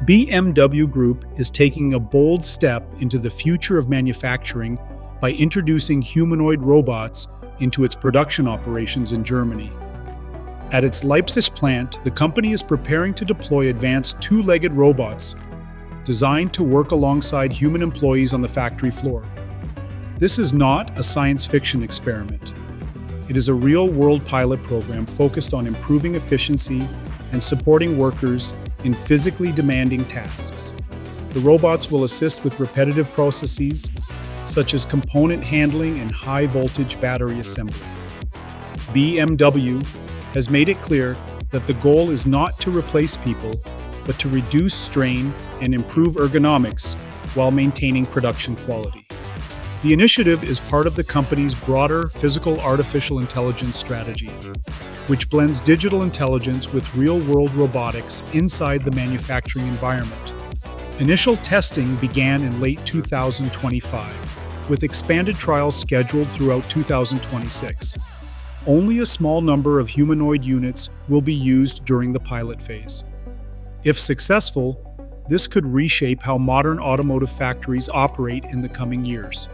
BMW Group is taking a bold step into the future of manufacturing by introducing humanoid robots into its production operations in Germany. At its Leipzig plant, the company is preparing to deploy advanced two-legged robots designed to work alongside human employees on the factory floor. This is not a science fiction experiment. It is a real-world pilot program focused on improving efficiency and supporting workers in physically demanding tasks. The robots will assist with repetitive processes, such as component handling and high-voltage battery assembly. BMW has made it clear that the goal is not to replace people, but to reduce strain and improve ergonomics while maintaining production quality. The initiative is part of the company's broader physical artificial intelligence strategy, which blends digital intelligence with real-world robotics inside the manufacturing environment. Initial testing began in late 2025, with expanded trials scheduled throughout 2026. Only a small number of humanoid units will be used during the pilot phase. If successful, this could reshape how modern automotive factories operate in the coming years.